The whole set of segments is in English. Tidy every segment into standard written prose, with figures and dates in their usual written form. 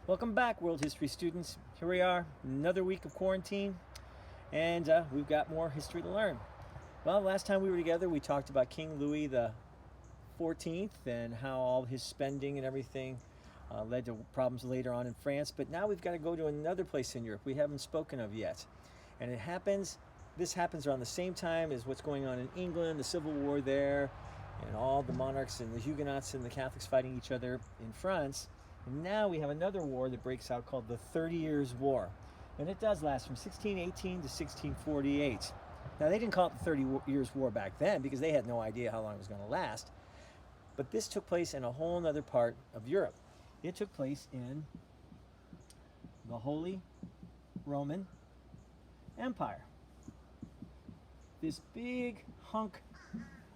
Welcome back, world history students. Here we are, another week of quarantine, and we've got more history to learn. Well, last time we were together, we talked about King Louis the 14th and how all his spending and everything led to problems later on in France. But now we've got to go to another place in Europe we haven't spoken of yet. And this happens around the same time as what's going on in England, the Civil War there, and all the monarchs and the Huguenots and the Catholics fighting each other in France. And now we have another war that breaks out called the 30 Years' War. And it does last from 1618 to 1648. Now, they didn't call it the 30 Years' War back then because they had no idea how long it was going to last. But this took place in a whole other part of Europe. It took place in the Holy Roman Empire. This big hunk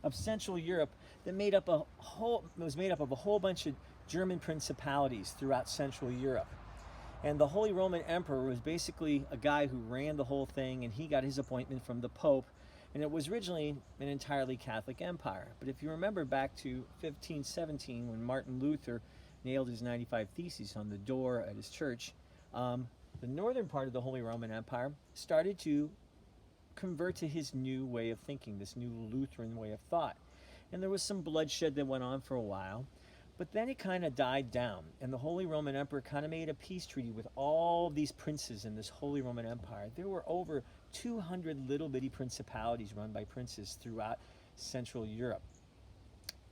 of Central Europe that was made up of a whole bunch of German principalities throughout Central Europe. And the Holy Roman Emperor was basically a guy who ran the whole thing, and he got his appointment from the Pope. And it was originally an entirely Catholic empire. But if you remember back to 1517, when Martin Luther nailed his 95 Theses on the door at his church, the northern part of the Holy Roman Empire started to convert to his new way of thinking, this new Lutheran way of thought. And there was some bloodshed that went on for a while. But then it kind of died down, and the Holy Roman Emperor kind of made a peace treaty with all these princes in this Holy Roman Empire. There were over 200 little bitty principalities run by princes throughout Central Europe.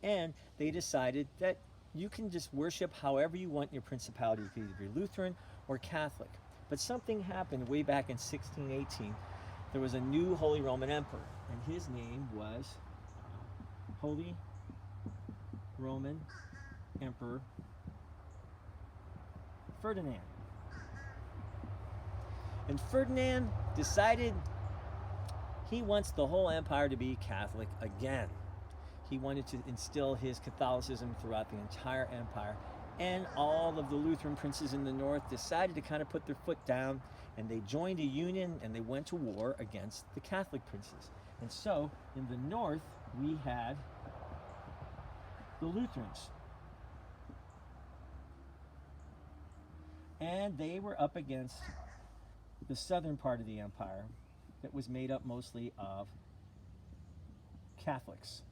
And they decided that you can just worship however you want in your principality. You could either be Lutheran or Catholic. But something happened way back in 1618. There was a new Holy Roman Emperor, and his name was Holy Roman Emperor Ferdinand. And Ferdinand decided he wants the whole empire to be Catholic again. He wanted to instill his Catholicism throughout the entire empire. And all of the Lutheran princes in the north decided to kind of put their foot down, and they joined a union and they went to war against the Catholic princes. And so in the north we had the Lutherans. And they were up against the southern part of the empire that was made up mostly of Catholics.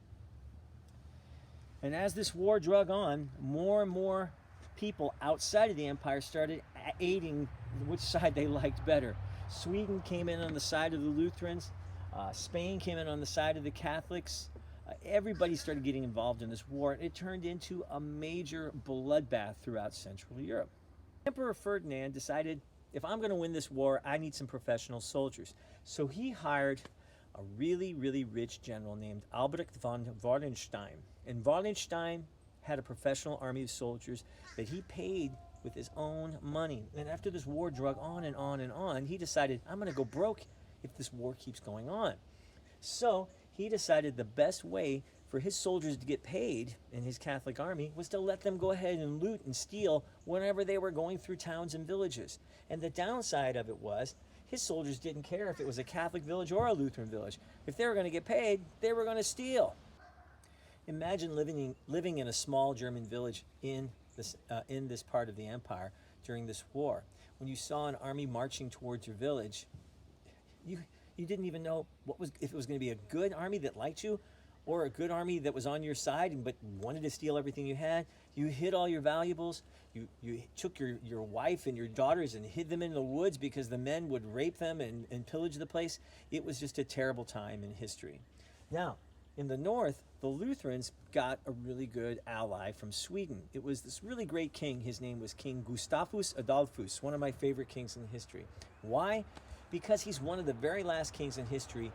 And as this war drug on, more and more people outside of the empire started aiding which side they liked better. Sweden came in on the side of the Lutherans. Spain came in on the side of the Catholics. Everybody started getting involved in this war. It turned into a major bloodbath throughout Central Europe. Emperor Ferdinand decided, if I'm going to win this war, I need some professional soldiers. So he hired a really, really rich general named Albrecht von Wallenstein. And Wallenstein had a professional army of soldiers that he paid with his own money. And after this war drug on and on and on, he decided, I'm going to go broke if this war keeps going on. So he decided the best way for his soldiers to get paid in his Catholic army was to let them go ahead and loot and steal whenever they were going through towns and villages. And the downside of it was his soldiers didn't care if it was a Catholic village or a Lutheran village. If they were going to get paid, they were going to steal. Imagine living in a small German village in this part of the empire during this war. When you saw an army marching towards your village, you didn't even know if it was going to be a good army that liked you, or a good army that was on your side but wanted to steal everything you had. You hid all your valuables. You took your wife and your daughters and hid them in the woods because the men would rape them and pillage the place. It was just a terrible time in history. Now, in the north, the Lutherans got a really good ally from Sweden. It was this really great king. His name was King Gustavus Adolphus, one of my favorite kings in history. Why? Because he's one of the very last kings in history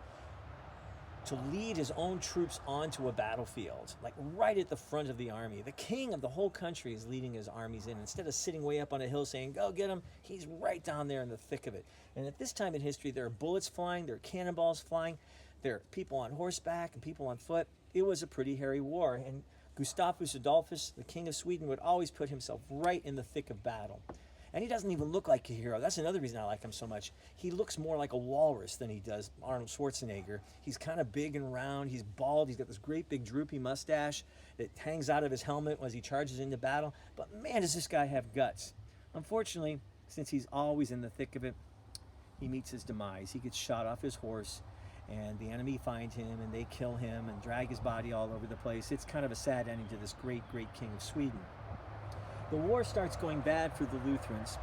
to lead his own troops onto a battlefield, like right at the front of the army. The king of the whole country is leading his armies in. Instead of sitting way up on a hill saying, go get him, he's right down there in the thick of it. And at this time in history, there are bullets flying, there are cannonballs flying, there are people on horseback and people on foot. It was a pretty hairy war, and Gustavus Adolphus, the king of Sweden, would always put himself right in the thick of battle. And he doesn't even look like a hero. That's another reason I like him so much. He looks more like a walrus than he does Arnold Schwarzenegger. He's kind of big and round. He's bald. He's got this great big droopy mustache that hangs out of his helmet as he charges into battle. But man, does this guy have guts. Unfortunately, since he's always in the thick of it, he meets his demise. He gets shot off his horse, and the enemy find him, and they kill him and drag his body all over the place. It's kind of a sad ending to this great, great king of Sweden. The war starts going bad for the Lutherans,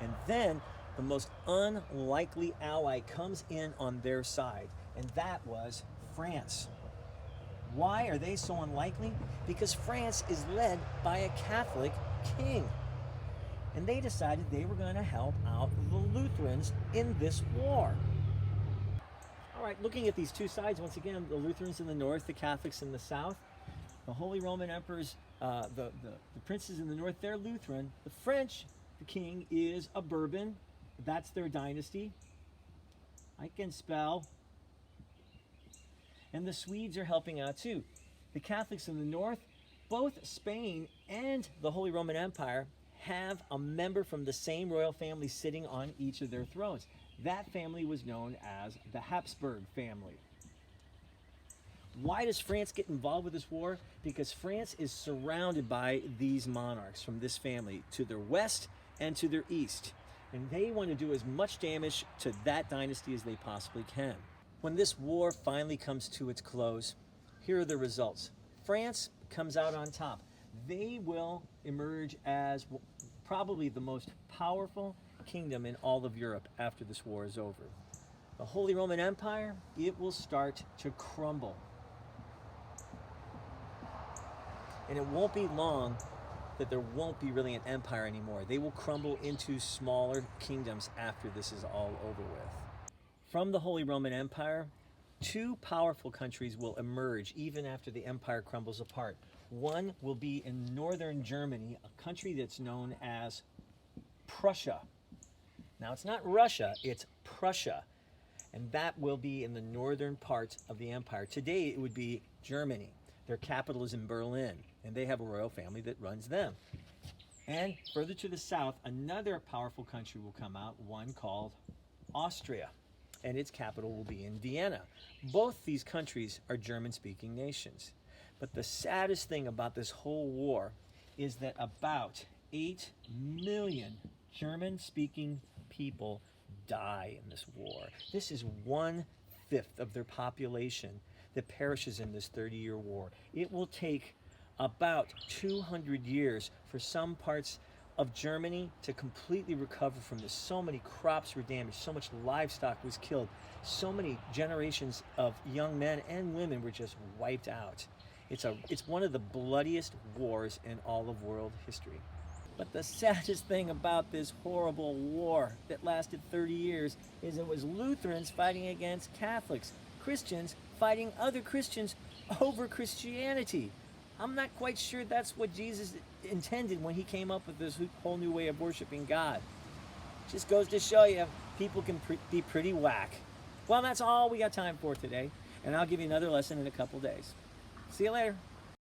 and then the most unlikely ally comes in on their side, and that was France. Why are they so unlikely? Because France is led by a Catholic king. And they decided they were going to help out the Lutherans in this war. All right, looking at these two sides, once again, the Lutherans in the north, the Catholics in the south. The Holy Roman Emperors, the princes in the north, they're Lutheran. The French, the king is a Bourbon. That's their dynasty. I can spell. And the Swedes are helping out too. The Catholics in the north, both Spain and the Holy Roman Empire have a member from the same royal family sitting on each of their thrones. That family was known as the Habsburg family. Why does France get involved with this war? Because France is surrounded by these monarchs from this family to their west and to their east. And they want to do as much damage to that dynasty as they possibly can. When this war finally comes to its close, here are the results. France comes out on top. They will emerge as probably the most powerful kingdom in all of Europe after this war is over. The Holy Roman Empire, it will start to crumble. And it won't be long that there won't be really an empire anymore. They will crumble into smaller kingdoms after this is all over with. From the Holy Roman Empire, two powerful countries will emerge even after the empire crumbles apart. One will be in northern Germany, a country that's known as Prussia. Now, it's not Russia, it's Prussia. And that will be in the northern parts of the empire. Today, it would be Germany. Their capital is in Berlin, and they have a royal family that runs them. And further to the south, another powerful country will come out, one called Austria, and its capital will be in Vienna. Both these countries are German-speaking nations. But the saddest thing about this whole war is that about 8 million German-speaking people die in this war. This is 1/5 of their population that perishes in this 30-year war. It will take about 200 years for some parts of Germany to completely recover from this. So many crops were damaged, so much livestock was killed, so many generations of young men and women were just wiped out. It's one of the bloodiest wars in all of world history. But the saddest thing about this horrible war that lasted 30 years is it was Lutherans fighting against Catholics, Christians fighting other Christians over Christianity. I'm not quite sure that's what Jesus intended when he came up with this whole new way of worshiping God. Just goes to show you, people can be pretty whack. Well, that's all we got time for today, and I'll give you another lesson in a couple days. See you later.